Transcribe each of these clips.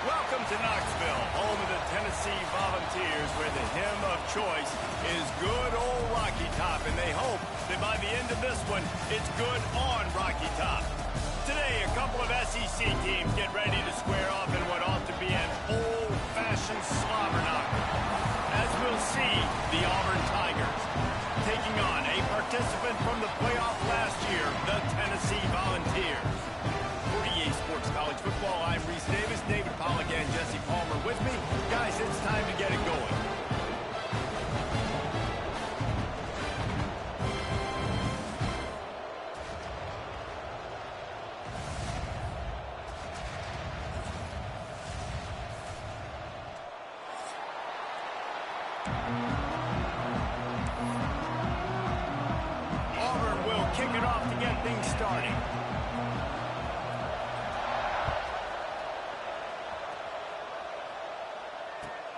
Welcome to Knoxville, home of the Tennessee Volunteers, where the hymn of choice is good old Rocky Top, and they hope that by the end of this one, it's good on Rocky Top. Today, a couple of SEC teams get ready to square off in what ought to be an old-fashioned slobber knocker. As we'll see, the Auburn Tigers taking on a participant from the playoff last year, the Tennessee Volunteers. 48 Sports College Football, I'm Reese Davis, David Pollack, and Jesse Palmer with me. Guys, it's time to get it going. Auburn will kick it off to get things started.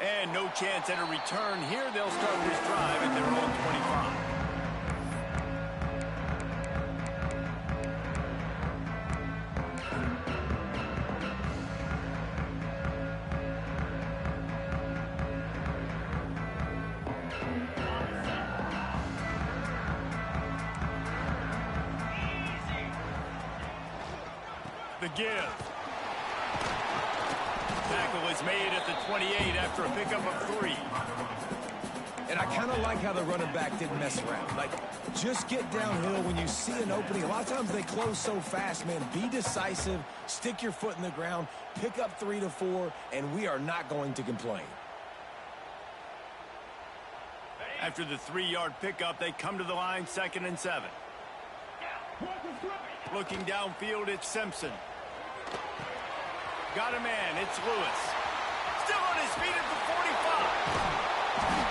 And no chance at a return here. They'll start this drive at their own 25. The give. Tackle is made at the 28 after a pickup of 3. And I kind of like how the running back didn't mess around. Like, just get downhill when you see an opening. A lot of times they close so fast, man. Be decisive, stick your foot in the ground, pick up 3 to 4, and we are not going to complain. After the 3-yard pickup, they come to the line, 2nd and 7. Looking downfield, it's Simpson. Got a man, it's Lewis. Still on his feet at the 45.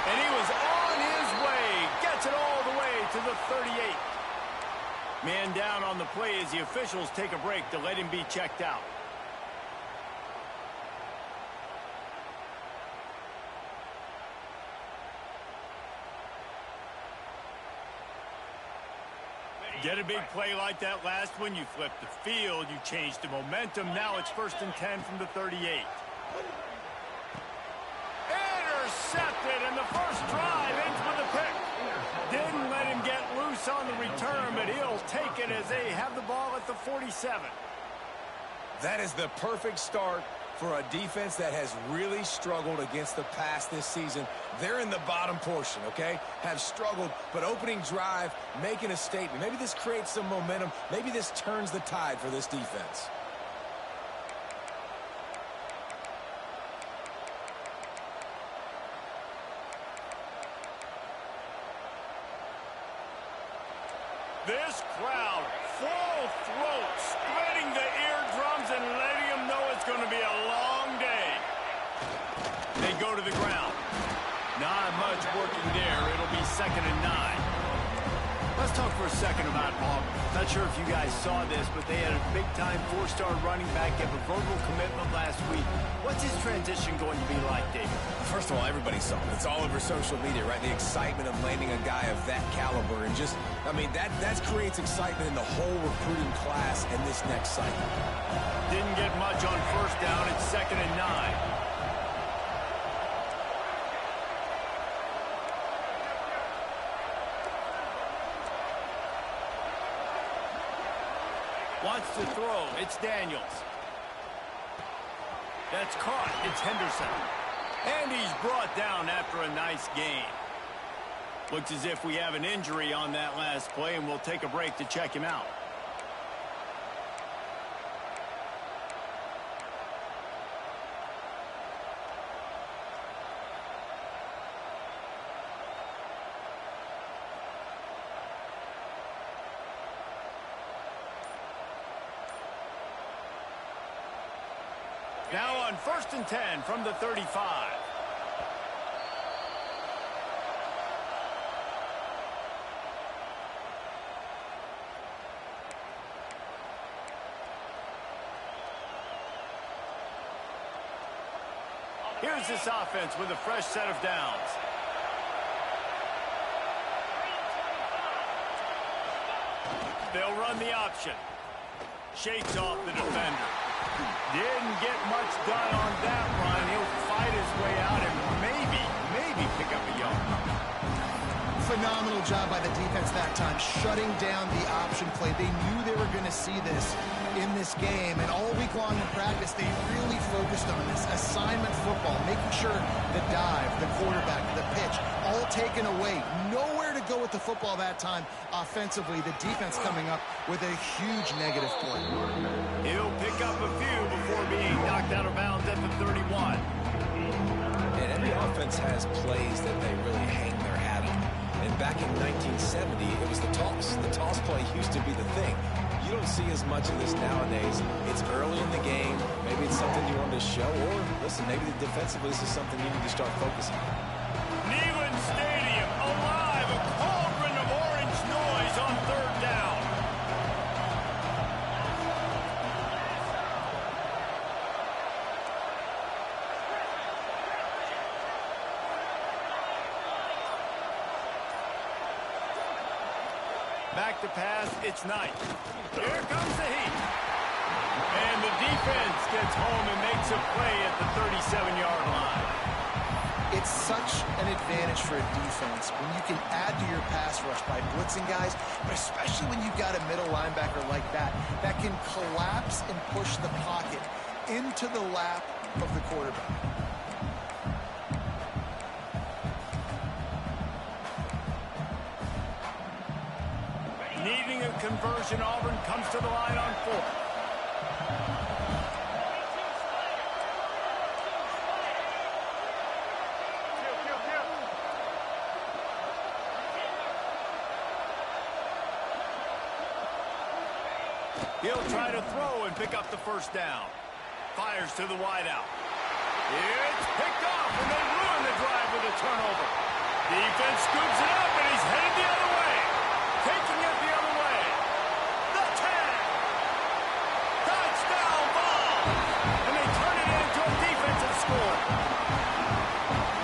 And he was on his way. Gets it all the way to the 38. Man down on the play as the officials take a break to let him be checked out. Get a big play like that last one, you flip the field, you change the momentum. Now it's 1st and 10 from the 38. Intercepted, and the first drive ends with a pick. Didn't let him get loose on the return, but he'll take it as they have the ball at the 47. That is the perfect start for a defense that has really struggled against the pass this season. They're in the bottom portion, okay? Have struggled, but opening drive, making a statement. Maybe this creates some momentum. Maybe this turns the tide for this defense. This crowd, full throat, spreading the eardrums and letting them know it's going to be a long day. They go to the ground. Not much working there. It'll be 2nd and 9. Let's talk for a second about Auburn. Not sure if you guys saw this, but they had a big-time four-star running back give a verbal commitment last week. What's his transition going to be like, David? First of all, everybody saw it. It's all over social media, right? The excitement of landing a guy of that caliber. And just, I mean, that creates excitement in the whole recruiting class in this next cycle. Didn't get much on first down. It's 2nd and 9. Wants to throw. It's Daniels. That's caught. It's Henderson. And he's brought down after a nice gain. Looks as if we have an injury on that last play, and we'll take a break to check him out. Now on 1st and 10 from the 35. Here's this offense with a fresh set of downs. They'll run the option. Shakes off the defender. Didn't get much done on that run. He'll fight his way out and maybe pick up a yard. Phenomenal job by the defense that time, shutting down the option play. They knew they were going to see this in this game, and all week long in practice, they really focused on this assignment football, making sure the dive, the quarterback, the pitch, all taken away. Nowhere to go with the football that time offensively. The defense coming up with a huge negative play. He'll pick up a few before being knocked out of bounds at the 31. And every offense has plays that they really hang their hat on. And back in 1970, it was the toss. The toss play used to be the thing. You don't see as much of this nowadays. It's early in the game. Maybe it's something you want to show. Or, listen, maybe defensively this is something you need to start focusing on. Neyland Stadium alive. A cauldron of orange noise on 3rd down. Back to pass, it's Knight. Here comes the heat. And the defense gets home and makes a play at the 37-yard line. It's such an advantage for a defense when you can add to your pass rush by blitzing guys, but especially when you've got a middle linebacker like that can collapse and push the pocket into the lap of the quarterback. Needing a conversion, Auburn comes to the line on 4th. He'll try to throw and pick up the 1st down. Fires to the wideout. It's picked off, and they ruin the drive with a turnover. Defense scoops it up, and he's headed the other way. Taking it the other way. The 10. Touchdown ball. And they turn it into a defensive score.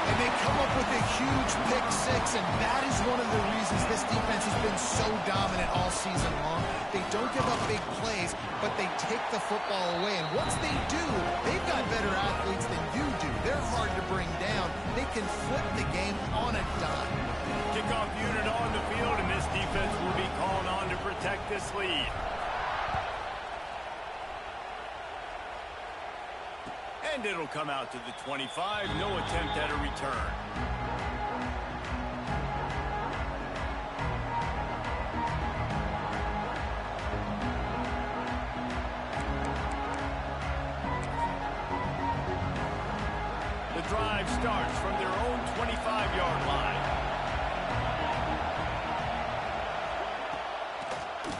And they come up with a huge pick 6, and that is one of the reasons this defense has been so dominant all season long. They don't give up big plays, but they take the football away. And once they do, they've got better athletes than you do. They're hard to bring down. They can flip the game on a dime. Kickoff unit on the field, and this defense will be called on to protect this lead. And it'll come out to the 25. No attempt at a return. The drive starts from their own 25-yard line.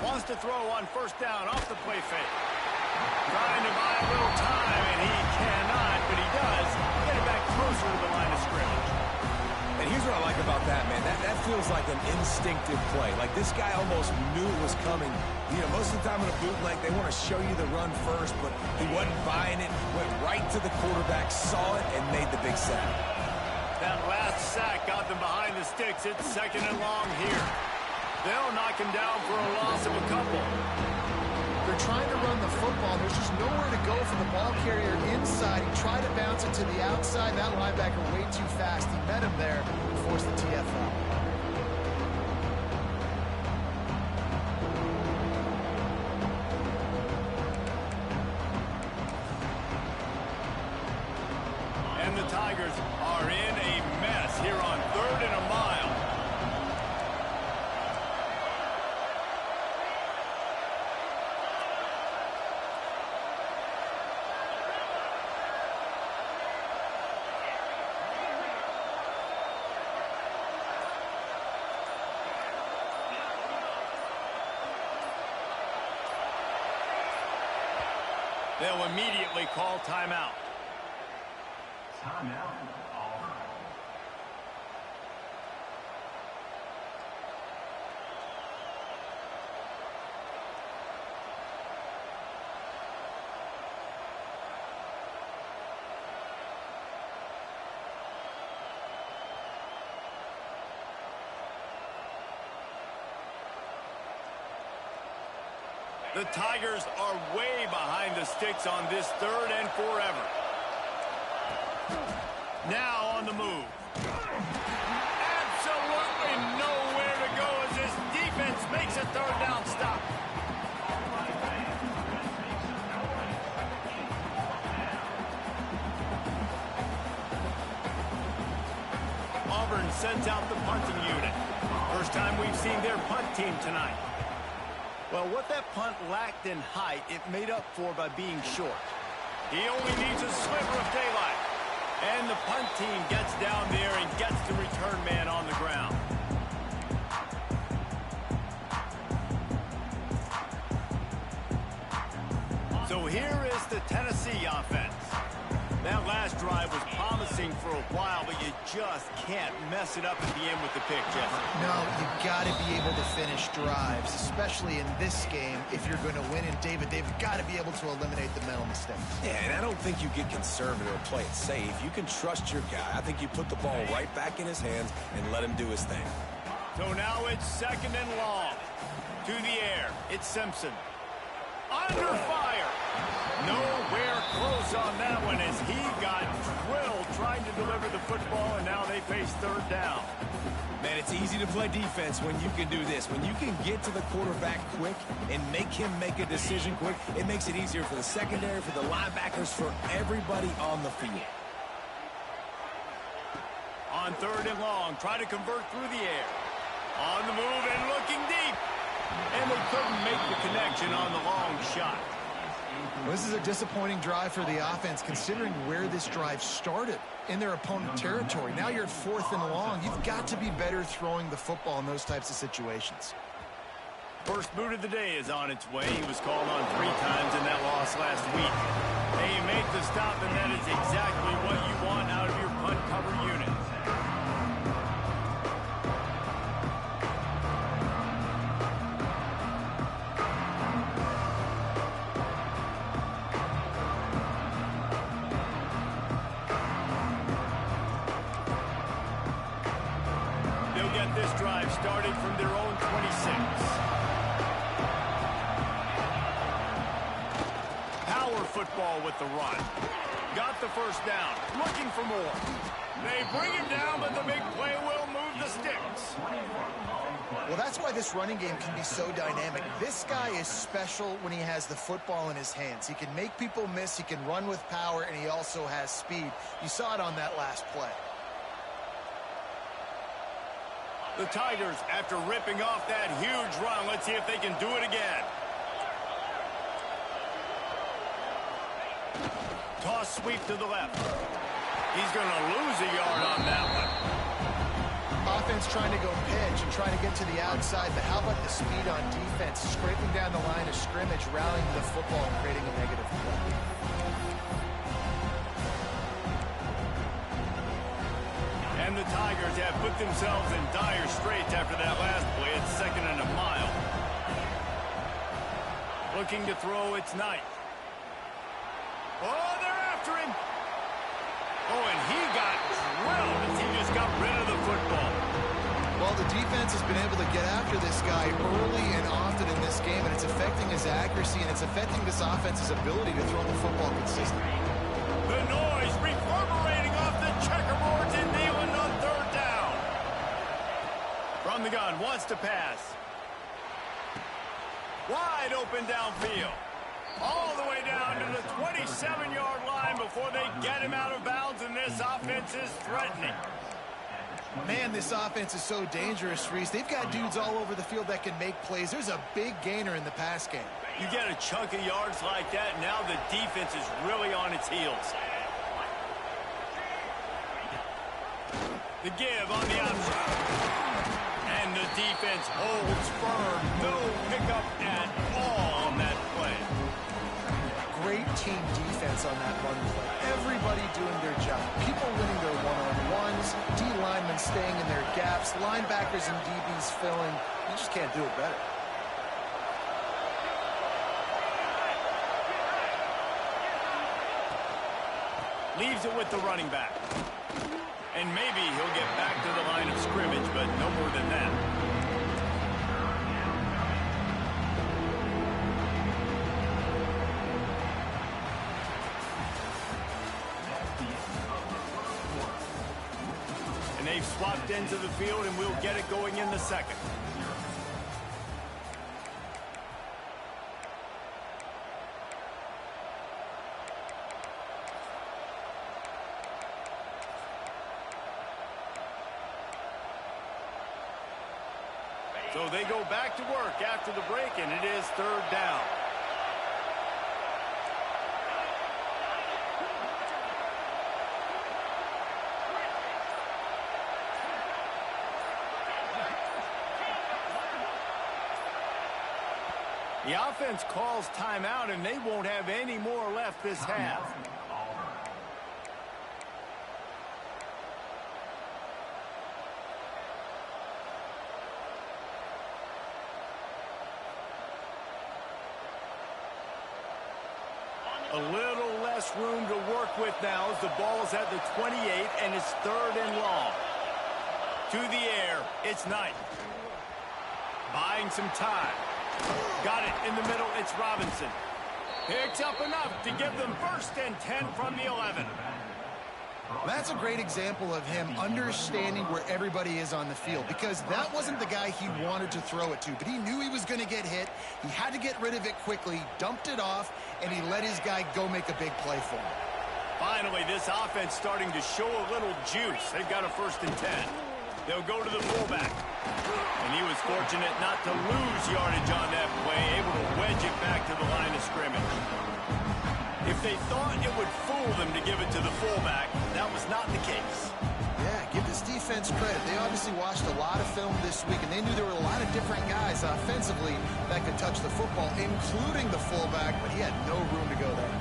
Wants to throw on 1st down off the play fake. Trying to buy a little time, and he cannot, but he does get it back closer to the line of scrimmage. And here's what I like about that, man. That feels like an instinctive play. Like this guy almost knew it was coming. You know, most of the time in a bootleg, they want to show you the run first, but he wasn't buying it, went right to the quarterback, saw it, and made the big sack. That last sack got them behind the sticks. It's 2nd and long here. They'll knock him down for a loss of a couple. They're trying to run the football. There's just nowhere to go for the ball carrier inside. He tried to bounce it to the outside. That linebacker way too fast. He met him there and forced the TFL. And the Tigers are in a mess here on 3rd and a mile. They'll immediately call timeout. Timeout, Auburn. The Tigers are way behind the sticks on this 3rd and forever. Now on the move. Absolutely nowhere to go as this defense makes a 3rd down stop. Auburn sends out the punting unit. First time we've seen their punt team tonight. Well, what that punt lacked in height, it made up for by being short. He only needs a sliver of daylight. And the punt team gets down there and gets the return man on the ground. So here is the Tennessee offense. That last drive was promising for a while, but you just can't mess it up at the end with the pick, Jesse. No, you got to be able to finish drives, especially in this game if you're going to win. And they've got to be able to eliminate the mental mistakes. Yeah, and I don't think you get conservative or play it safe. You can trust your guy. I think you put the ball right back in his hands and let him do his thing. So now it's 2nd and long. To the air, it's Simpson. Under fire. Nowhere close on that one as he got drilled trying to deliver the football, and now they face 3rd down. Man, it's easy to play defense when you can do this. When you can get to the quarterback quick and make him make a decision quick, it makes it easier for the secondary, for the linebackers, for everybody on the field. On 3rd and long, try to convert through the air. On the move and looking deep. And they couldn't make the connection on the long shot. Well, this is a disappointing drive for the offense, considering where this drive started in their opponent territory. Now you're at 4th and long. You've got to be better throwing the football in those types of situations. First boot of the day is on its way. He was called on 3 times in that loss last week. They make the stop, and that is exactly what you want out of your punt cover unit. This drive started from their own 26. Power football with the run. Got the first down. Looking for more. They bring him down, but the big play will move the sticks. Well, that's why this running game can be so dynamic. This guy is special when he has the football in his hands. He can make people miss, he can run with power, and he also has speed. You saw it on that last play. The Tigers, after ripping off that huge run, let's see if they can do it again. Toss sweep to the left. He's going to lose a yard on that one. Offense trying to go pitch and trying to get to the outside, but how about the speed on defense? Scraping down the line of scrimmage, rallying the football, and creating a negative play. And the Tigers have put themselves in dire straits after that last play. It's 2nd and a mile. Looking to throw, it's Knight. Oh, they're after him. Oh, and he got drilled as he just got rid of the football. Well, the defense has been able to get after this guy early and often in this game, and it's affecting his accuracy, and it's affecting this offense's ability to throw the football consistently. The noise reverberating off the checkerboards and Nealon on 3rd down. From the gun, wants to pass. Wide open downfield. All the way down to the 27-yard line before they get him out of bounds, and this offense is threatening. Man, this offense is so dangerous, Reese. They've got dudes all over the field that can make plays. There's a big gainer in the pass game. You get a chunk of yards like that, now the defense is really on its heels. The give on the outside. And the defense holds firm. No pickup at all on that play. Great team defense on that run play. Everybody doing their job. People winning their one-on-ones, D linemen staying in their gaps, linebackers and DBs filling. You just can't do it better. Leaves it with the running back. And maybe he'll get back to the line of scrimmage, but no more than that. And they've swapped ends of the field, and we'll get it going in the 2nd. So they go back to work after the break, and it is 3rd down. The offense calls timeout, and they won't have any more left this half. A little less room to work with now as the ball is at the 28, and it's 3rd and long. To the air, it's Knight. Buying some time. Got it in the middle, it's Robinson. Picks up enough to give them 1st and 10 from the 11. That's a great example of him understanding where everybody is on the field, because that wasn't the guy he wanted to throw it to, but he knew he was going to get hit. He had to get rid of it quickly, dumped it off, and he let his guy go make a big play for him. Finally, this offense starting to show a little juice. They've got a 1st and 10. They'll go to the fullback. And he was fortunate not to lose yardage on that play, able to wedge it back to the line of scrimmage. If they thought it would fool them to give it to the fullback, that was not the case. Yeah, give this defense credit. They obviously watched a lot of film this week, and they knew there were a lot of different guys offensively that could touch the football, including the fullback, but he had no room to go there.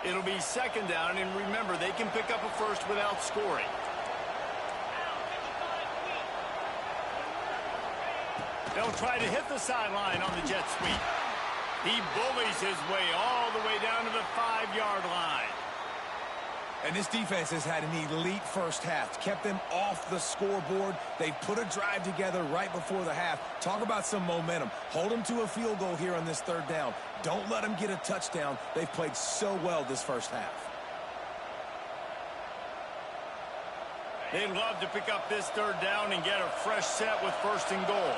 It'll be 2nd down, and remember, they can pick up a 1st without scoring. They'll try to hit the sideline on the jet sweep. He bullies his way all the way down to the 5-yard line. And this defense has had an elite first half. Kept them off the scoreboard. They've put a drive together right before the half. Talk about some momentum. Hold them to a field goal here on this 3rd down. Don't let them get a touchdown. They've played so well this first half. They'd love to pick up this 3rd down and get a fresh set with 1st and goal.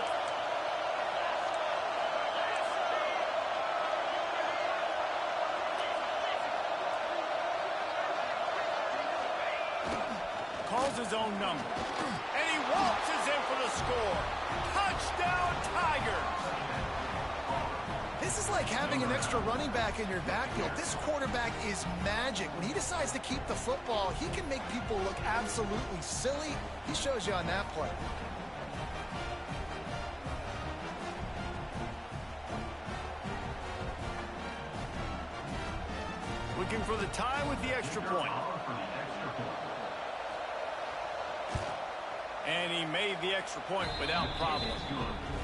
Calls his own number. And he waltzes in for the score. Touchdown, Tigers! This is like having an extra running back in your backfield. This quarterback is magic. When he decides to keep the football, he can make people look absolutely silly. He shows you on that play. looking for the tie with the extra point. And he made the extra point without problem.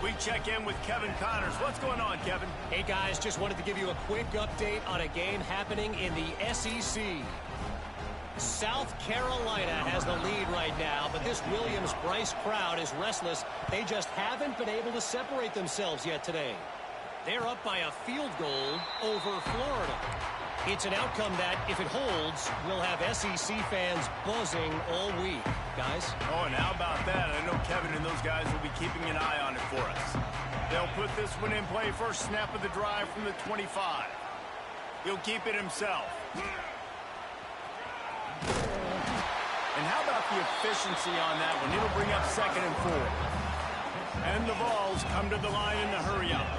We check in with Kevin Connors. What's going on, Kevin? Hey, guys, just wanted to give you a quick update on a game happening in the SEC. South Carolina has the lead right now, but this Williams-Brice crowd is restless. They just haven't been able to separate themselves yet today. They're up by a field goal over Florida. It's an outcome that, if it holds, will have SEC fans buzzing all week. Guys? Oh, and how about that? I know Kevin and those guys will be keeping an eye on it for us. They'll put this one in play first snap of the drive from the 25. He'll keep it himself. And how about the efficiency on that one? It'll bring up 2nd and 4. And the Vols come to the line in the hurry up.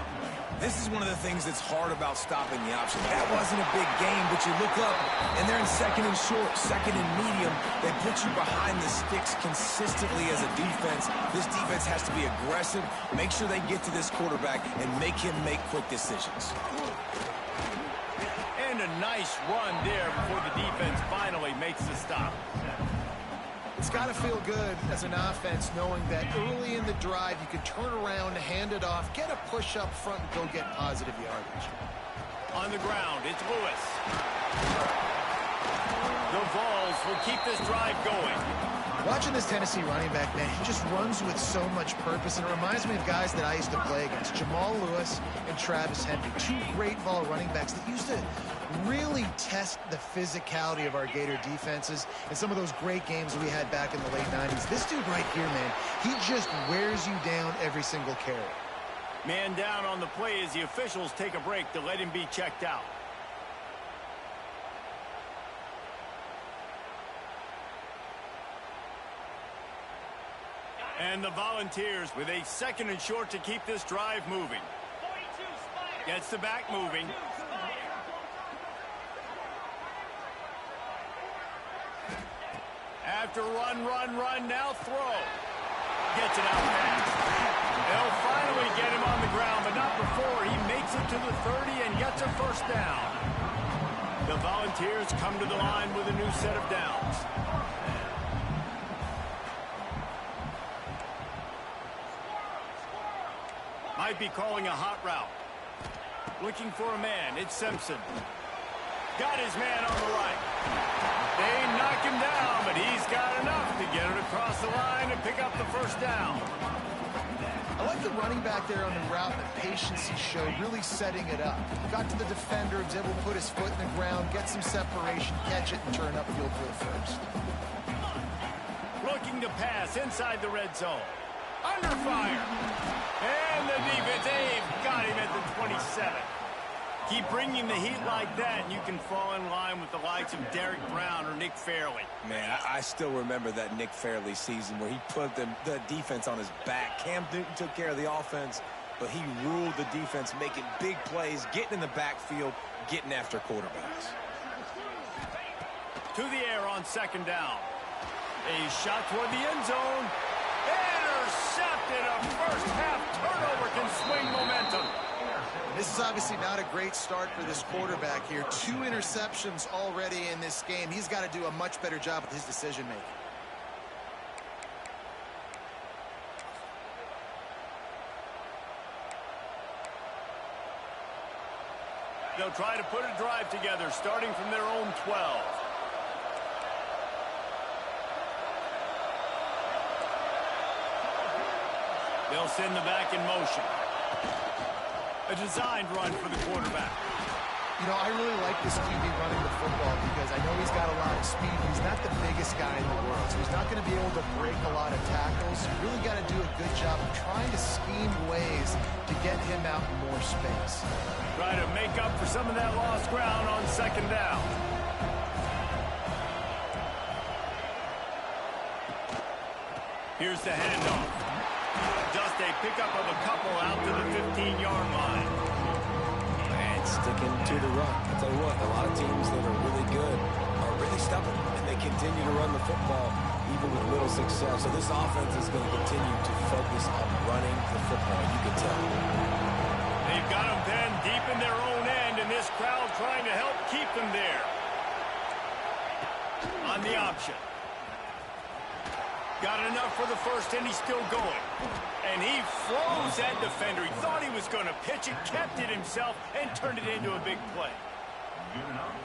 This is one of the things that's hard about stopping the option. That wasn't a big game, but you look up, and they're in 2nd and short, 2nd and medium. They put you behind the sticks consistently as a defense. This defense has to be aggressive, make sure they get to this quarterback, and make him make quick decisions. And a nice run there before the defense finally makes the stop. It's got to feel good as an offense knowing that early in the drive you can turn around, hand it off, get a push up front, and go get positive yardage. On the ground, it's Lewis. The Vols will keep this drive going. Watching this Tennessee running back, man, he just runs with so much purpose, and it reminds me of guys that I used to play against, Jamal Lewis and Travis Henry, two great ball running backs that used to really test the physicality of our Gator defenses in some of those great games we had back in the late 90s. This dude right here, man, he just wears you down every single carry. Man down on the play as the officials take a break to let him be checked out. And the Volunteers with a 2nd and short to keep this drive moving. Gets the back moving. After run, now throw. Gets it out fast. They'll finally get him on the ground, but not before he makes it to the 30 and gets a first down. The Volunteers come to the line with a new set of downs. Might be calling a hot route. Looking for a man. It's Simpson. Got his man on the right. They knock him down, but he's got enough to get it across the line and pick up the first down. I like the running back there on the route, the patience he showed, really setting it up. Got to the defender, was able to put his foot in the ground, get some separation, catch it, and turn upfield for the first. Looking to pass inside the red zone. Under fire. And the defense, they've got him at the 27. Keep bringing the heat like that, and you can fall in line with the likes of Derek Brown or Nick Fairley. Man, I still remember that Nick Fairley season where he put the defense on his back. Cam Newton took care of the offense, but he ruled the defense, making big plays, getting in the backfield, getting after quarterbacks. To the air on 2nd down. A shot toward the end zone. Intercepted. A first half turnover can swing momentum. This is obviously not a great start for this quarterback here. 2 interceptions already in this game. He's got to do a much better job with his decision-making. They'll try to put a drive together, starting from their own 12. They'll send the back in motion. A designed run for the quarterback. You know, I really like this QB running the football because I know he's got a lot of speed. He's not the biggest guy in the world, so he's not going to be able to break a lot of tackles. You really got to do a good job of trying to scheme ways to get him out in more space. Try to make up for some of that lost ground on 2nd down. Here's the handoff. Just a pickup of a couple out to the 15-yard line. And sticking to the run. I'll tell you what, a lot of teams that are really good are really stubborn, and they continue to run the football even with little success. So this offense is going to continue to focus on running the football. You can tell. They've Got them then deep in their own end, and this crowd trying to help keep them there. On the option. Got enough for the first, and he's still going. And he froze that defender. He thought he was going to pitch it, kept it himself, and turned it into a big play.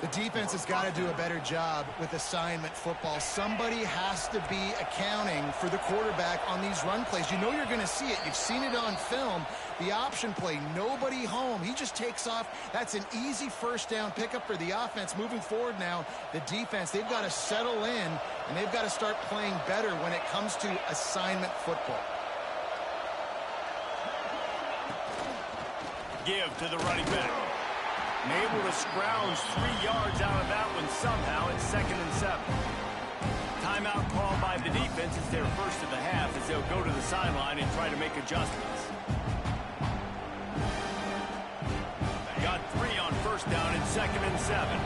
The defense has got to do a better job with assignment football. Somebody has to be accounting for the quarterback on these run plays. You know you're going to see it. You've seen it on film. The option play, nobody home. He just takes off. That's an easy first down pickup for the offense. Moving forward now, the defense, they've got to settle in, and they've got to start playing better when it comes to assignment football. Give to the running back. And able to scrounge 3 yards out of that one somehow. It's 2nd and 7. Timeout called by the defense. It's their first of the half as they'll go to the sideline and try to make adjustments. Got 3 on first down. It's 2nd and 7.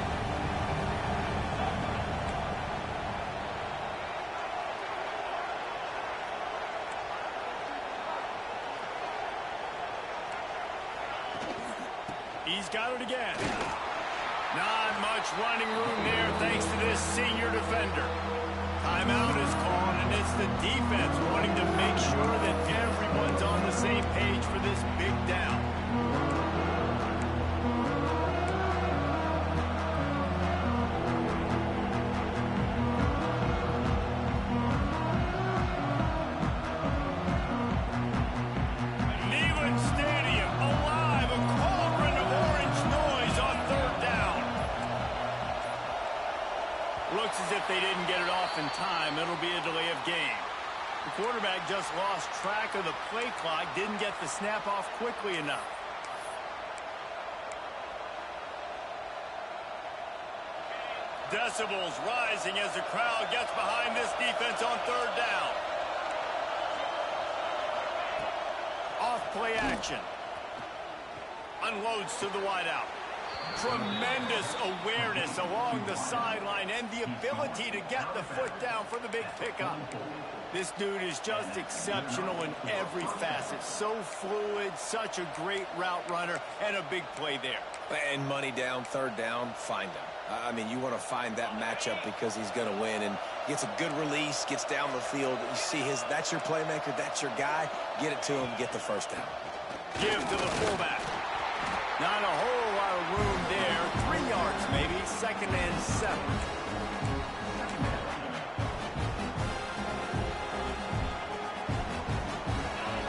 He's got it again. Not much running room there thanks to this senior defender. Timeout is called, and it's the defense wanting to make sure that everyone's on the same page for this big down. Looks as if they didn't get it off in time. It'll be a delay of game. The quarterback just lost track of the play clock, didn't get the snap off quickly enough. Decibels rising as the crowd gets behind this defense on 3rd down. Off play action. Unloads to the wideout. Tremendous awareness along the sideline and the ability to get the foot down for the big pickup. This dude is just exceptional in every facet. So fluid, such a great route runner, and a big play there. And money down, 3rd down, find him. I mean, you want to find that matchup because he's going to win, and gets a good release, gets down the field. You see that's your playmaker, that's your guy. Get it to him, get the first down. Give to the fullback. Not a whole lot of room there. 3 yards maybe. 2nd and 7.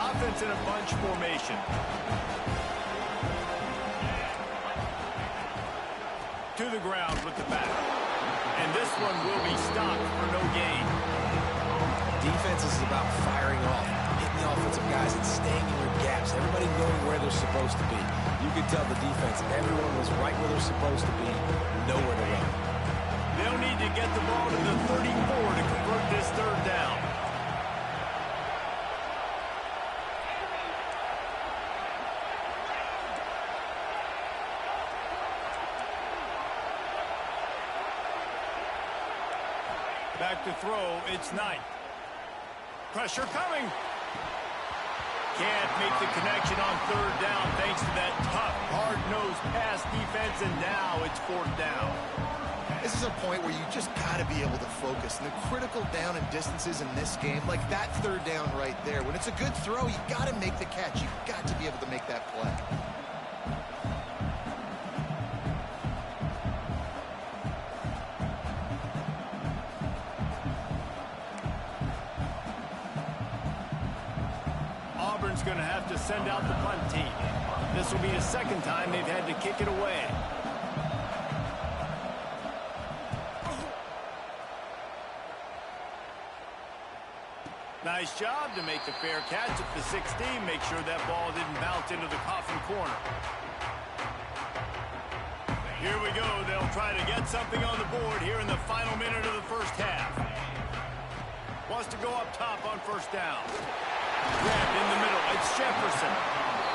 Offense in a bunch formation. To the ground with the back. And this one will be stopped for no gain. Defense is about firing off, hitting the offensive guys and staying in your gaps. Everybody knowing where they're supposed to be. You could tell the defense, everyone was right where they're supposed to be, nowhere to run. They'll need to get the ball to the 34 to convert this 3rd down. Back to throw, it's Knight. Pressure coming. Can't make the connection on 3rd down thanks to that tough, hard-nosed pass defense, and now it's 4th down. This is a point where you just got to be able to focus. And the critical down and distances in this game, like that 3rd down right there, when it's a good throw, you got to make the catch. You've got to be able to make that play. Auburn's going to have to send out the punt team. This will be the 2nd time they've had to kick it away. Nice job to make the fair catch at the 16. Make sure that ball didn't bounce into the coffin corner. Here we go. They'll try to get something on the board here in the final minute of the first half. Wants to go up top on 1st down. Grabbed in the middle. It's Jefferson.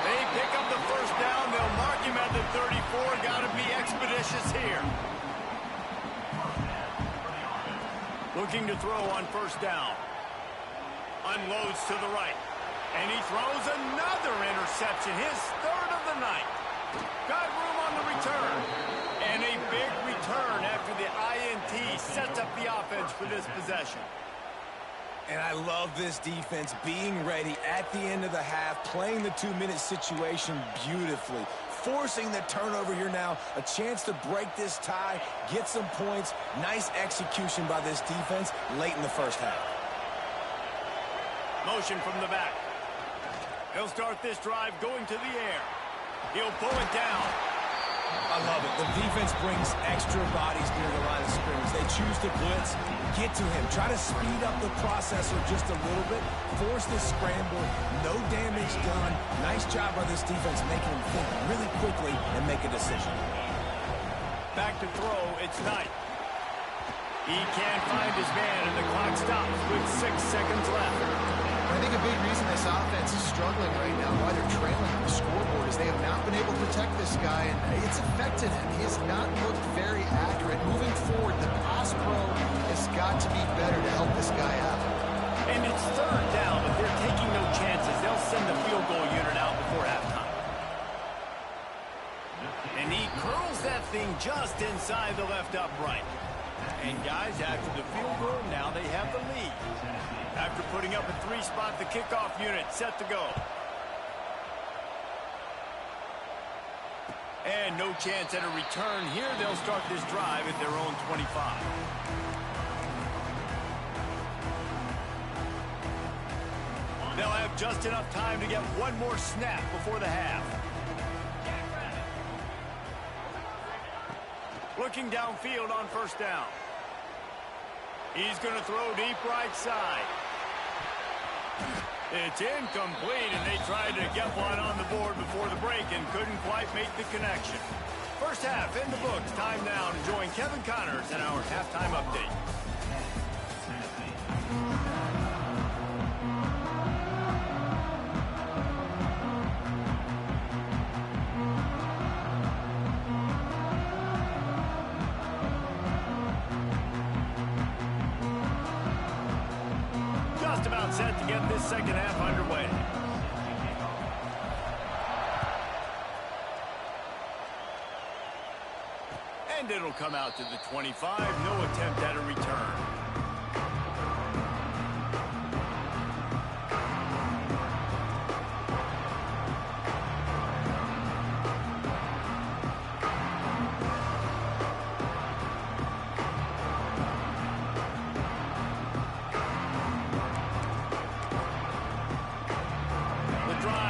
They pick up the 1st down. They'll mark him at the 34. Got to be expeditious here. Looking to throw on 1st down. Unloads to the right. And he throws another interception. His 3rd of the the night. Got room on the return. And a big return after the INT sets up the offense for this possession. And I love this defense being ready at the end of the half, playing the 2-minute situation beautifully, forcing the turnover here now, a chance to break this tie, get some points. Nice execution by this defense late in the first half. Motion from the back. He'll start this drive going to the air. He'll pull it down. I love it. The defense brings extra bodies near the line of scrimmage. They choose to blitz, get to him, try to speed up the processor just a little bit, force this scramble, no damage done. Nice job by this defense making him think really quickly and make a decision. Back to throw, it's Knight. He can't find his man, and the clock stops with 6 seconds left. I think a big reason this offense is struggling right now, why they're trailing on the scoreboard, is they have not been able to protect this guy, and it's affected him. He has not looked very accurate. Moving forward, the pass pro has got to be better to help this guy out. And it's third down, but they're taking no chances. They'll send the field goal unit out before halftime. And he curls that thing just inside the left upright. And guys, after the field goal, now they have the lead. After putting up a 3-spot, the kickoff unit set to go. And no chance at a return here. They'll start this drive at their own 25. They'll have just enough time to get one more snap before the half. Looking downfield on first down. He's going to throw deep right side. It's incomplete, and they tried to get one on the board before the break and couldn't quite make the connection. First half in the books. Time now to join Kevin Connors in our halftime update. Set to get this second half underway. And it'll come out to the 25. No attempt at a return.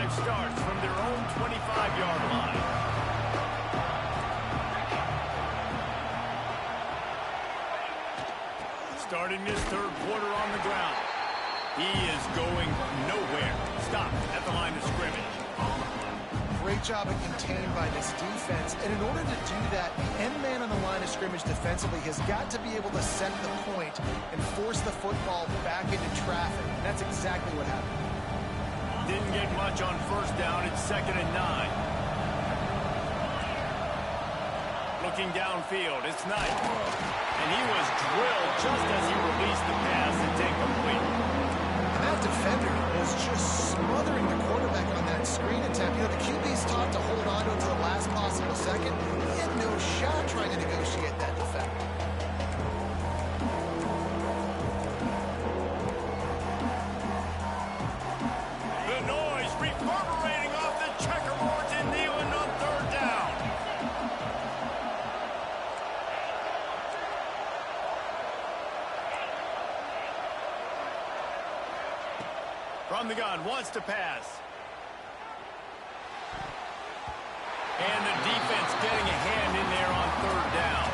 Starts from their own 25-yard line. Starting this third quarter on the ground. He is going nowhere. Stopped at the line of scrimmage. Great job of contained by this defense. And in order to do that, the end man on the line of scrimmage defensively has got to be able to set the point and force the football back into traffic. And that's exactly what happened. Didn't get much on first down. It's 2nd and 9. Looking downfield, it's Knight. And he was drilled just as he released the pass. It's incomplete. And that defender was just smothering the quarterback on that screen attempt. You know, the QB's taught to hold on to it to the last possible second. He had no shot trying to negotiate that defender. From the gun, wants to pass. And the defense getting a hand in there on third down.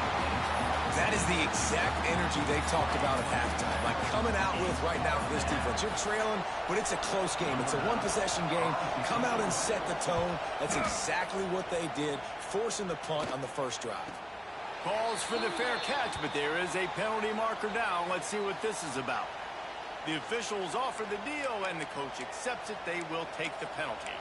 That is the exact energy they talked about at halftime. Like coming out with right now for this defense. You're trailing, but it's a close game. It's a one-possession game. Come out and set the tone. That's exactly what they did, forcing the punt on the first drive. Calls for the fair catch, but there is a penalty marker down. Let's see what this is about. The officials offer the deal, and the coach accepts it. They will take the penalty.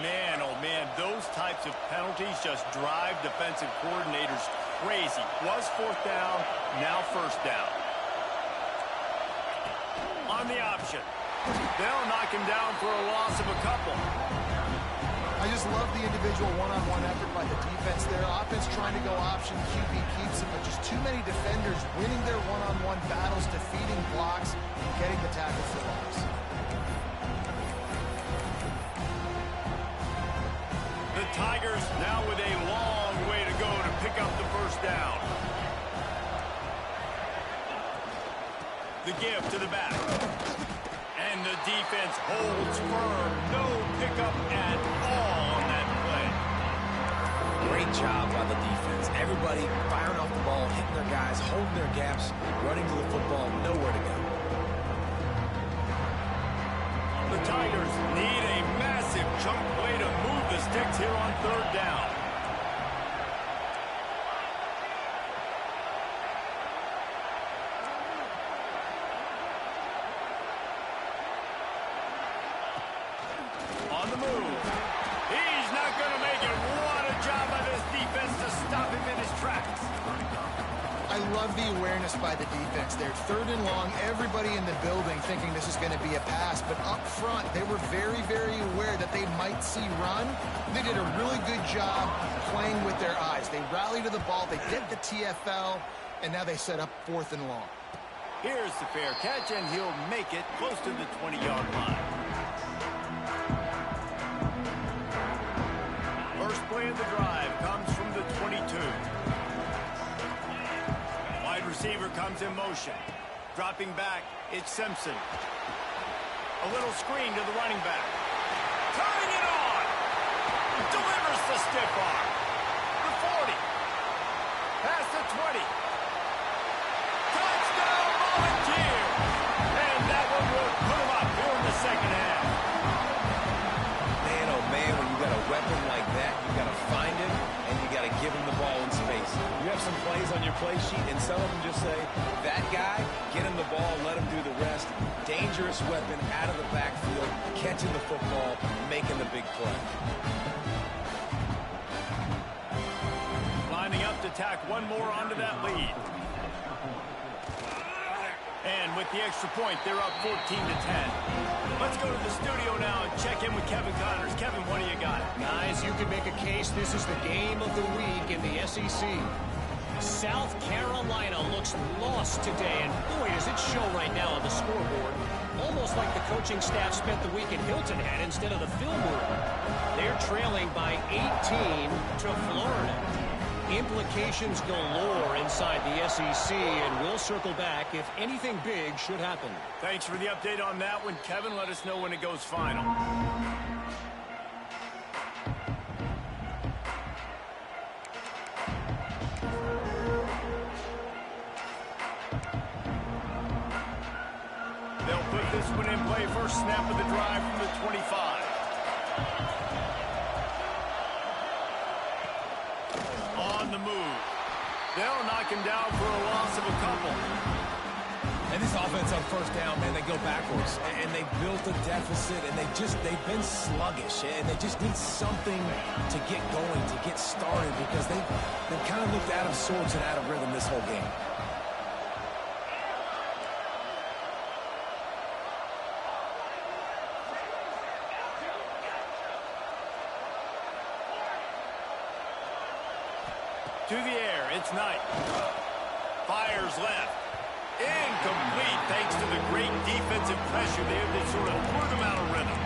Man, oh man, those types of penalties just drive defensive coordinators crazy. Was fourth down, now first down. On the option, They'll knock him down for a loss of a couple. I just love the individual one-on-one effort by the defense there. Offense trying to go option, QB keeps it, but just too many defenders winning their one-on-one battles, defeating blocks, and getting the tackle for loss. The Tigers now with a long way to go to pick up the first down. The give to the back. And the defense holds firm. No pickup at all on that play. Great job by the defense. Everybody firing off the ball, hitting their guys, holding their gaps, running to the football, nowhere to go. The Tigers need a massive chunk play to move the sticks here on third down. On the move. He's not going to make it. What a job by this defense to stop him in his tracks. I love the awareness by the defense there. Third and long, everybody in the building thinking this is going to be a pass, but up front, they were very, very aware that they might see run. They did a really good job playing with their eyes. They rallied to the ball, they did the TFL, and now they set up fourth and long. Here's the fair catch, and he'll make it close to the 20-yard line. First play of the drive comes from the 22. Wide receiver comes in motion. Dropping back, it's Simpson. A little screen to the running back. Turning it on! Delivers the stiff arm. The 40. Past the 20. Touchdown, Volunteers! And that one will put him up here in the second half. Man, oh man, when you got a weapon like that, you got to find him, and you got to give him the ball in space. You have some plays on your play sheet, and some of them just say, that guy, get him the ball, let him do the rest. Dangerous weapon out of the backfield, catching the football, making the big play. Lining up to tack one more onto that lead. And with the extra point, they're up 14-10. Let's go to the studio now and check in with Kevin Connors. Kevin, what do you got? Guys, you can make a case this is the game of the week in the SEC. South Carolina looks lost today, and boy, does it show right now on the scoreboard. Almost like the coaching staff spent the week in Hilton Head instead of the film room. They're trailing by 18 to Florida. Implications galore inside the SEC, and we'll circle back if anything big should happen. Thanks for the update on that one, Kevin. Let us know when it goes final. They'll put this one in play. First snap of the drive from the 25. On the move. They'll knock him down for a loss of a couple. And this offense on first down, man, they go backwards. And they built a deficit, and they've been sluggish. And they just need something to get going, to get started, because they've kind of looked out of sorts and out of rhythm this whole game. To the air, it's Knight. Fires left. Incomplete thanks to the great defensive pressure there that sort of threw them out of rhythm.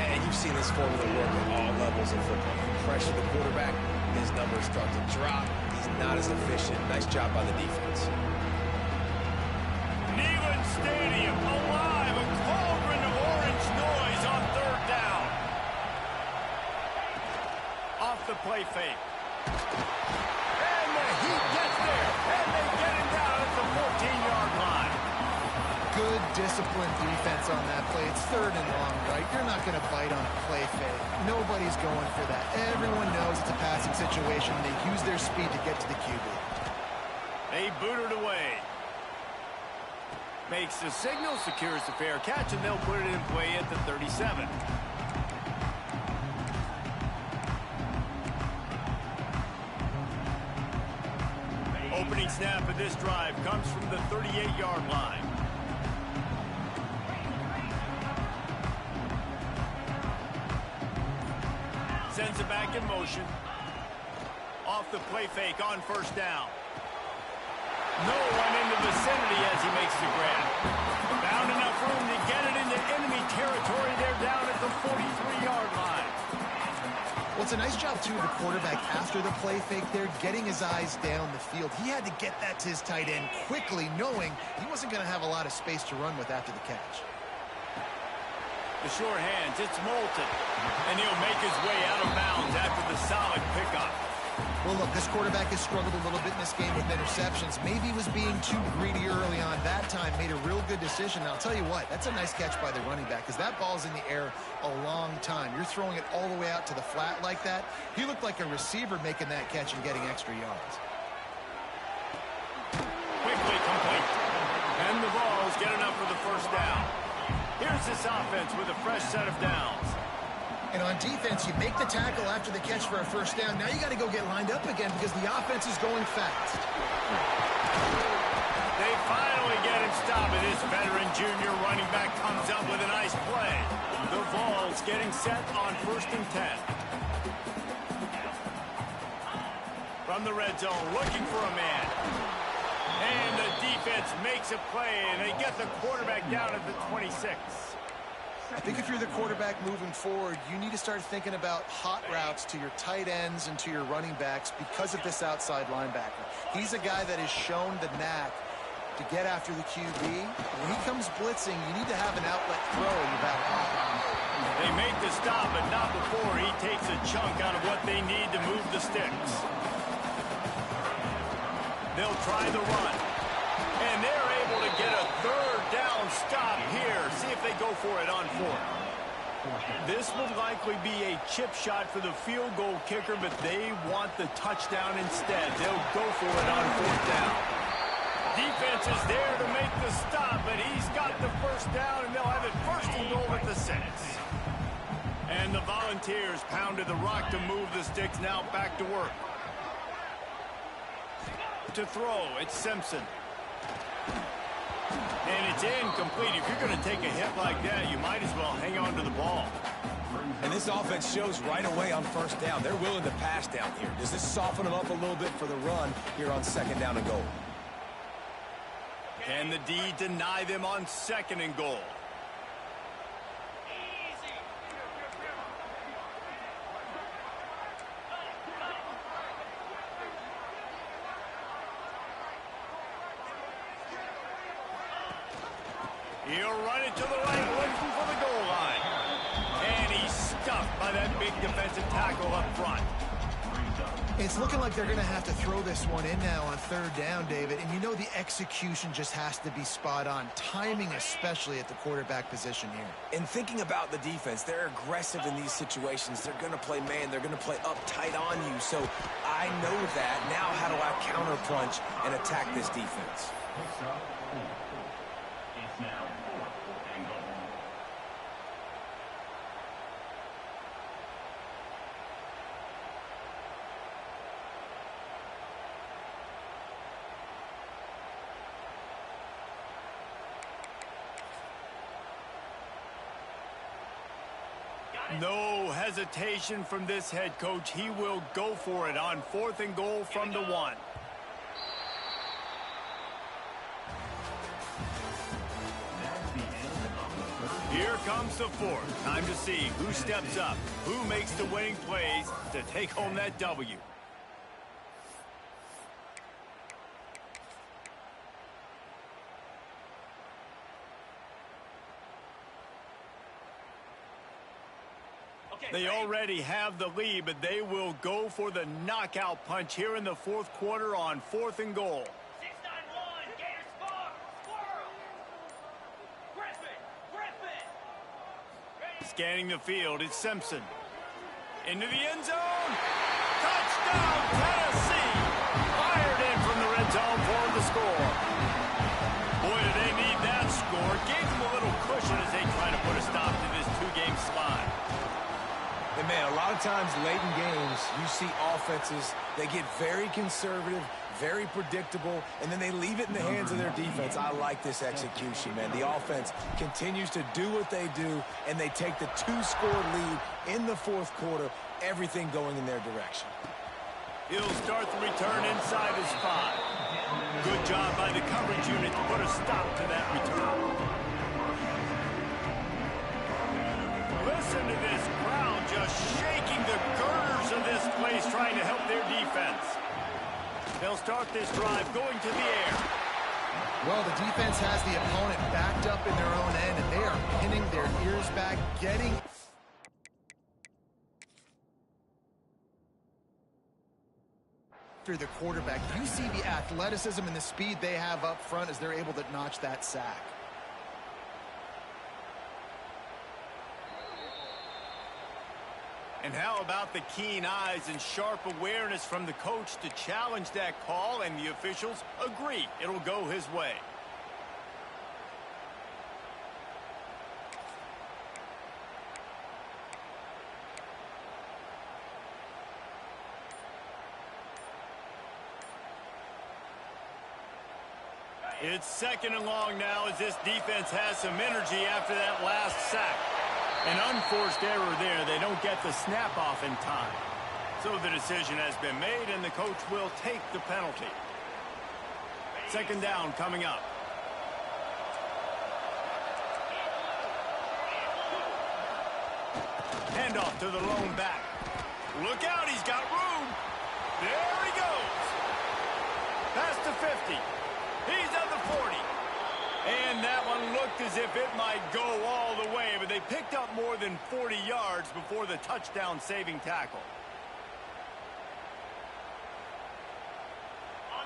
And you've seen this formula work at all levels of football. You pressure the quarterback, his numbers start to drop. He's not as efficient. Nice job by the defense. Neyland Stadium alive. A cauldron of orange noise on third down. Off the play fake. And the Heat gets there. And they get him down at the 14-yard line. Good disciplined defense on that play. It's third and long, right? You're not going to bite on a play fake. Nobody's going for that. Everyone knows it's a passing situation. They use their speed to get to the QB. They boot it away. Makes the signal, secures the fair catch, and they'll put it in play at the 37. Opening snap of this drive comes from the 38-yard line. sends it back in motion. Off the play fake on first down. No one in the vicinity as he makes the grab. Found enough room to get it into enemy territory. They're down at the 43-yard line. Well, it's a nice job, too, of the quarterback after the play fake there, getting his eyes down the field. He had to get that to his tight end quickly, knowing he wasn't going to have a lot of space to run with after the catch. The short hands, it's Moulton. And he'll make his way out of bounds after the solid pickup. Well, look, this quarterback has struggled a little bit in this game with interceptions. Maybe he was being too greedy early on. That time made a real good decision. Now, I'll tell you what, that's a nice catch by the running back because that ball's in the air a long time. You're throwing it all the way out to the flat like that. He looked like a receiver making that catch and getting extra yards. Quickly complete. And the Vols get enough for the first down. Here's this offense with a fresh set of downs. And on defense, you make the tackle after the catch for a first down. Now you got to go get lined up again because the offense is going fast. They finally get him stopped. This veteran junior running back comes up with a nice play. The Vols getting set on 1st and 10. From the red zone, looking for a man. And the defense makes a play, and they get the quarterback down at the 26. I think if you're the quarterback moving forward, you need to start thinking about hot routes to your tight ends and to your running backs because of this outside linebacker. He's a guy that has shown the knack to get after the QB. When he comes blitzing, you need to have an outlet throw in your back pocket. They make the stop, but not before he takes a chunk out of what they need to move the sticks. They'll try the run. And they're able to get a third down stop here. See if they go for it on 4th. This would likely be a chip shot for the field goal kicker, but they want the touchdown instead. They'll go for it on 4th down. Defense is there to make the stop, but he's got the first down, and they'll have it 1st and goal at the 6. And the Volunteers pounded the rock to move the sticks. Now back to work. To throw, it's Simpson. And it's incomplete. If you're going to take a hit like that, you might as well hang on to the ball. And this offense shows right away on 1st down. They're willing to pass down here. Does this soften them up a little bit for the run here on 2nd down and goal? Can the D deny them on 2nd and goal? He'll run it to the right, looking for the goal line. And he's stuffed by that big defensive tackle up front. It's looking like they're going to have to throw this one in now on 3rd down, David. And you know the execution just has to be spot on. Timing especially at the quarterback position here. And thinking about the defense, they're aggressive in these situations. They're going to play man. They're going to play up tight on you. So I know that. Now how do I counterpunch and attack this defense? No hesitation from this head coach. He will go for it on 4th and goal from the 1. Here comes the 4th. Time to see who steps up, who makes the winning plays to take home that W. They already have the lead, but they will go for the knockout punch here in the 4th quarter on 4th and goal. 691, Gators far, squirrel. Griffin. Scanning the field, it's Simpson. Into the end zone. Touchdown, Tennessee. Fired in from the red zone for the score. Boy, do they need that score. Gave them a little cushion as they try to put a stop to this 2-game slide. And man, a lot of times late in games, you see offenses, they get very conservative, very predictable, and then they leave it in the hands of their defense. I like this execution, man. The offense continues to do what they do, and they take the 2-score lead in the fourth quarter, everything going in their direction. He'll start the return inside his 5. Good job by the coverage unit to put a stop to that return. Listen to this crowd just shaking the girders of this place trying to help their defense. They'll start this drive going to the air. Well, the defense has the opponent backed up in their own end, and they are pinning their ears back, getting... the quarterback. You see the athleticism and the speed they have up front as they're able to notch that sack. And how about the keen eyes and sharp awareness from the coach to challenge that call, and the officials agree it'll go his way. It's 2nd and long now as this defense has some energy after that last sack. An unforced error there. They don't get the snap off in time. So the decision has been made, and the coach will take the penalty. 2nd down coming up. Handoff to the lone back. Look out, he's got room. There he goes. Past the 50. He's at the 40. And that one looked as if it might go all the way, but they picked up more than 40 yards before the touchdown-saving tackle.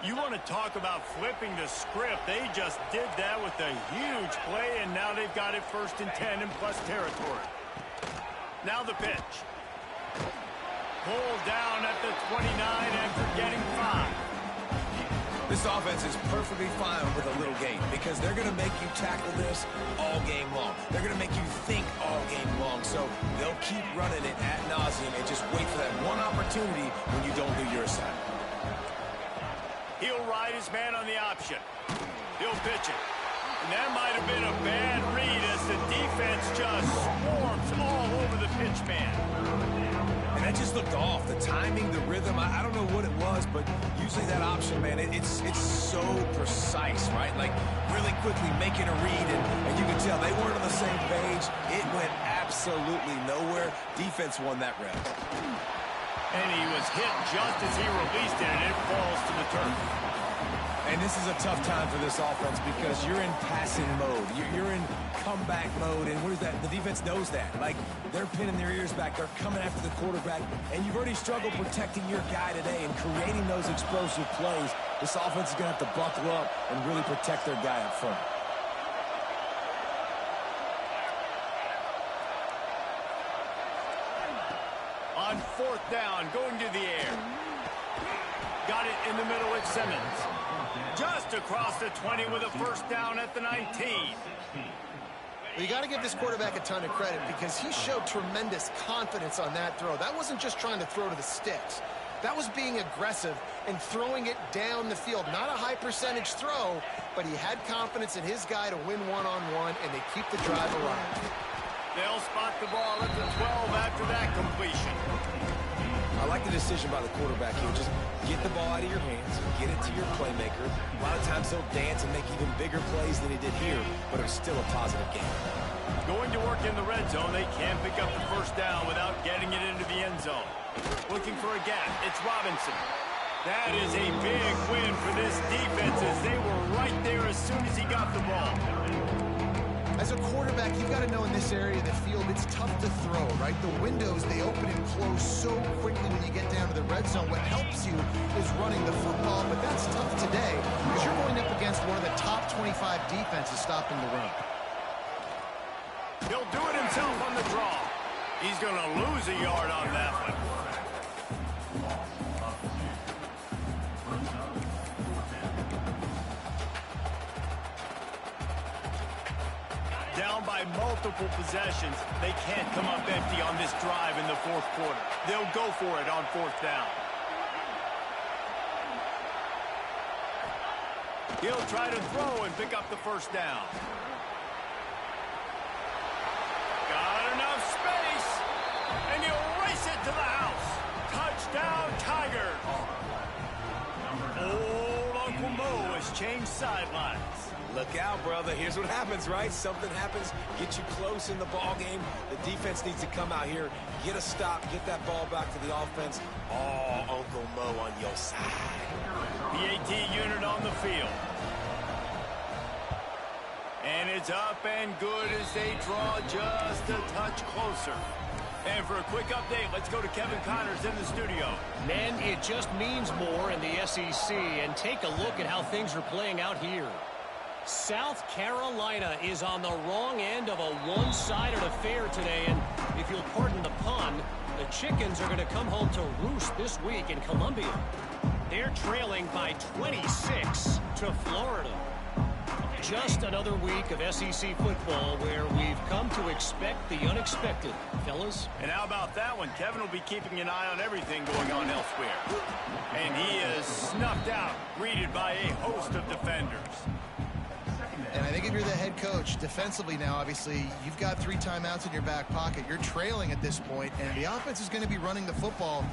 You want to talk about flipping the script. They just did that with a huge play, and now they've got it 1st and 10 in plus territory. Now the pitch. Pulled down at the 29 after getting 5. This offense is perfectly fine with a little game because they're going to make you tackle this all game long. They're going to make you think all game long. So they'll keep running it ad nauseum and just wait for that one opportunity when you don't do your assignment. He'll ride his man on the option. He'll pitch it. And that might have been a bad read as the defense just swarms all over the pitch man. And that just looked off. The timing, the rhythm, I don't know what it was, but usually that option, man, it's so precise, right? Like really quickly making a read, and you can tell they weren't on the same page. It went absolutely nowhere. Defense won that rep. And he was hit just as he released it, and it falls to the turf. And this is a tough time for this offense because you're in passing mode. You're in comeback mode, and what is that? The defense knows that. Like, they're pinning their ears back. They're coming after the quarterback, and you've already struggled protecting your guy today and creating those explosive plays. This offense is going to have to buckle up and really protect their guy up front. On 4th down, going to the air. Got it in the middle with Simmons. Just across the 20 with a 1st down at the 19. Well, you got to give this quarterback a ton of credit because he showed tremendous confidence on that throw. That wasn't just trying to throw to the sticks. That was being aggressive and throwing it down the field. Not a high percentage throw, but he had confidence in his guy to win one-on-one, and they keep the drive alive. They'll spot the ball at the 12 after that completion. I like the decision by the quarterback here. Just get the ball out of your hands, get it to your playmaker. A lot of times he'll dance and make even bigger plays than he did here, but it was still a positive game. Going to work in the red zone, they can't pick up the 1st down without getting it into the end zone. Looking for a gap, it's Robinson. That is a big win for this defense as they were right there as soon as he got the ball. As a quarterback, you've got to know in this area of the field, it's tough to throw, right? The windows, they open and close so quickly when you get down to the red zone. What helps you is running the football, but that's tough today because you're going up against one of the top 25 defenses stopping the run. He'll do it himself on the draw. He's going to lose a yard on that one. Down by multiple possessions, they can't come up empty on this drive in the 4th quarter. They'll go for it on 4th down. He'll try to throw and pick up the first down. Got enough space, and he'll race it to the house. Touchdown, Tigers. Old Uncle Mo has changed sidelines. Look out, brother. Here's what happens, right? Something happens, get you close in the ball game. The defense needs to come out here, get a stop, get that ball back to the offense. Oh, Uncle Mo on your side. The AT unit on the field. And it's up and good as they draw just a touch closer. And for a quick update, let's go to Kevin Connors in the studio. Men, it just means more in the SEC, and take a look at how things are playing out here. South Carolina is on the wrong end of a one-sided affair today, and if you'll pardon the pun, the chickens are going to come home to roost this week in Columbia. They're trailing by 26 to Florida. Just another week of SEC football where we've come to expect the unexpected, fellas. And how about that one? Kevin will be keeping an eye on everything going on elsewhere. And he is snuffed out, greeted by a host of defenders. And I think if you're the head coach, defensively now, obviously, you've got 3 timeouts in your back pocket. You're trailing at this point, and the offense is going to be running the football,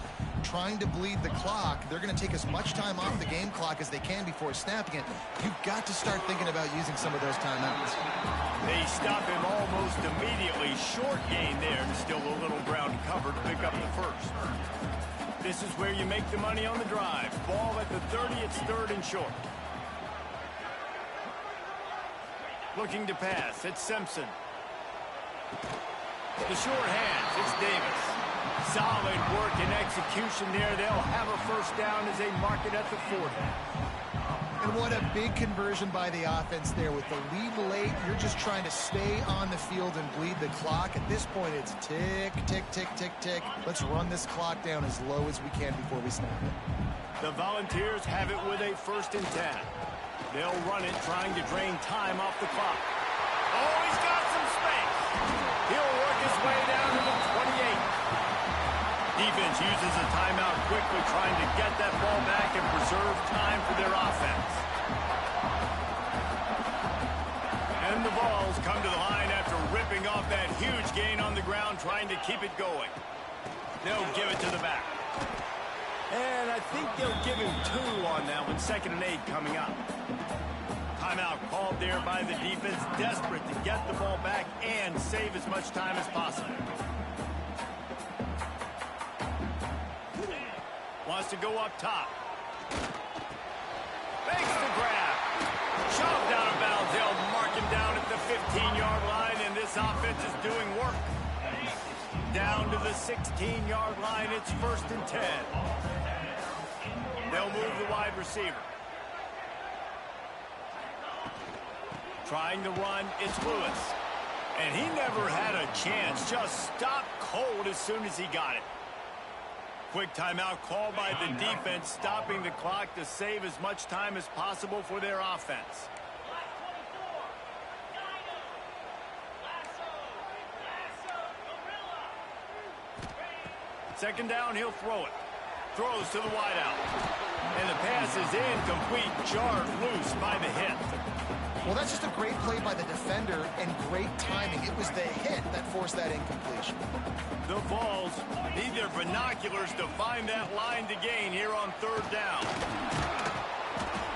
trying to bleed the clock. They're going to take as much time off the game clock as they can before snapping it. You've got to start thinking about using some of those timeouts. They stop him almost immediately. Short gain there, and still a little ground cover to pick up the first. This is where you make the money on the drive. Ball at the 30, it's 3rd and short. Looking to pass, it's Simpson. The short hands, it's Davis. Solid work and execution there. They'll have a first down as they mark it at the 40. And what a big conversion by the offense there. With the lead late, you're just trying to stay on the field and bleed the clock. At this point, it's tick, tick, tick, tick, tick. Let's run this clock down as low as we can before we snap it. The Volunteers have it with a 1st and 10. They'll run it, trying to drain time off the clock. Oh, he's got some space. He'll work his way down to the 28. Defense uses a timeout quickly, trying to get that ball back and preserve time for their offense. And the Vols come to the line after ripping off that huge gain on the ground, trying to keep it going. They'll give it to the back. And I think they'll give him 2 on that one. 2nd and 8 coming up. Timeout called there by the defense, desperate to get the ball back and save as much time as possible. Wants to go up top. Makes the grab. Shoved out of bounds. They'll mark him down at the 15-yard line, and this offense is doing work. Down to the 16-yard line. It's 1st and 10. They'll move the wide receiver. Trying to run, it's Lewis. And he never had a chance. Just stopped cold as soon as he got it. Quick timeout called by the defense, stopping the clock to save as much time as possible for their offense. 2nd down, he'll throw it. Throws to the wideout. And the pass is incomplete, jarred loose by the hit. Well, that's just a great play by the defender and great timing. It was the hit that forced that incompletion. The Vols need their binoculars to find that line to gain here on 3rd down.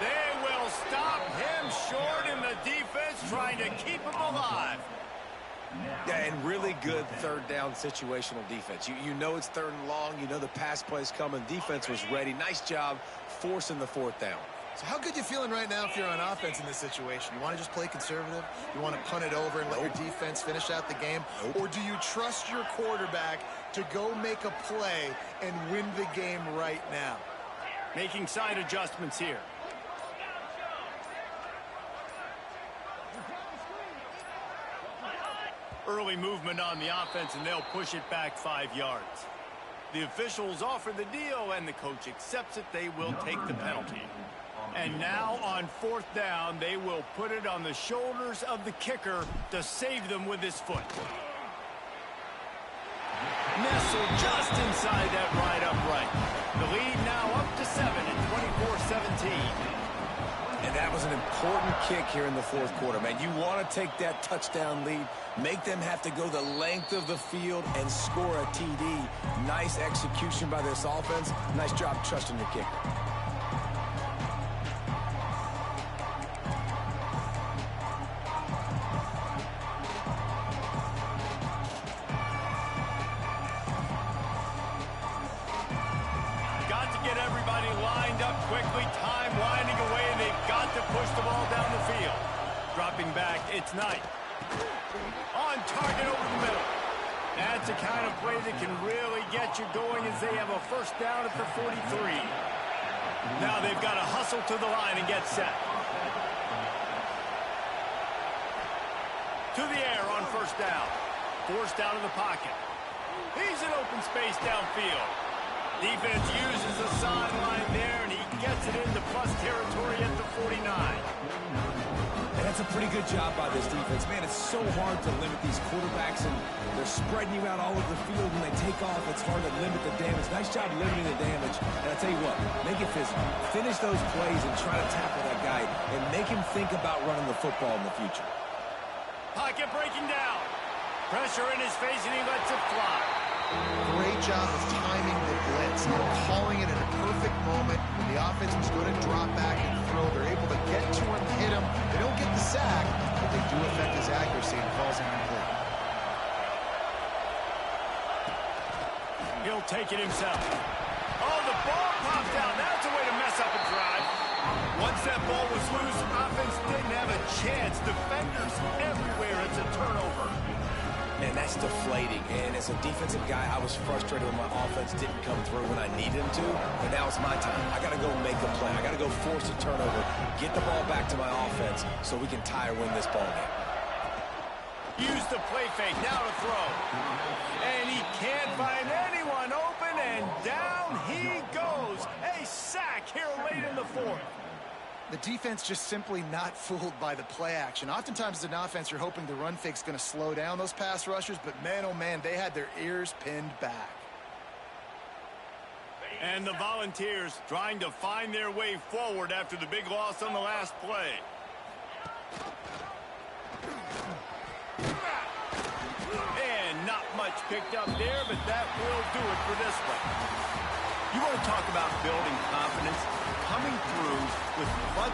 They will stop him short, and the defense trying to keep him alive. Yeah, and really good 3rd down situational defense. You know it's 3rd and long. You know the pass play's coming. Defense was ready. Nice job forcing the 4th down. So how good you feeling right now if you're on offense in this situation? You want to just play conservative? You want to punt it over and let your defense finish out the game? Or do you trust your quarterback to go make a play and win the game right now? Making side adjustments here. Early movement on the offense, and they'll push it back 5 yards. The officials offer the deal, and the coach accepts it. They will take the penalty. And now on 4th down, they will put it on the shoulders of the kicker to save them with his foot. Nestled just inside that right upright. The lead now up to 7 at 24-17. And that was an important kick here in the fourth quarter, man. You want to take that touchdown lead, make them have to go the length of the field and score a TD. Nice execution by this offense. Nice job trusting your kicker. Got to get everybody lined up quickly, time winding away, and they've got to push the ball down the field. Dropping back, it's Knight. On target over the middle. That's the kind of play that can really get you going as they have a first down at the 43. Now they've got to hustle to the line and get set. To the air on first down. Forced out of the pocket. He's in open space downfield. Defense uses the sideline there, and he gets it into plus territory at the 49. And that's a pretty good job by this defense. Man, it's so hard to limit these quarterbacks, and they're spreading you out all over the field. When they take off, it's hard to limit the damage. Nice job limiting the damage. And I tell you what, make it physical. Finish those plays and try to tackle that guy and make him think about running the football in the future. Pocket breaking down. Pressure in his face, and he lets it fly. Great job of timing the blitz and calling it at a perfect moment when the offense was going to drop back and throw. They're able to get to him, hit him. They don't get the sack, but they do affect his accuracy and calls him complete. He'll take it himself. Oh, the ball popped out. That's a way to mess up a drive. Once that ball was loose, offense didn't have a chance. Defenders everywhere. It's a turnover. And that's deflating. And as a defensive guy, I was frustrated when my offense didn't come through when I needed him to. But now it's my time. I got to go make a play. I got to go force a turnover, get the ball back to my offense so we can tie or win this ball game. Use the play fake. Now to throw. And he can't find anyone open, and down he goes. A sack here late in the fourth. The defense just simply not fooled by the play action. Oftentimes as an offense, you're hoping the run fake's going to slow down those pass rushers, but man, oh man, they had their ears pinned back. And the Volunteers trying to find their way forward after the big loss on the last play. And not much picked up there, but that will do it for this one. You want to talk about building confidence? Coming through with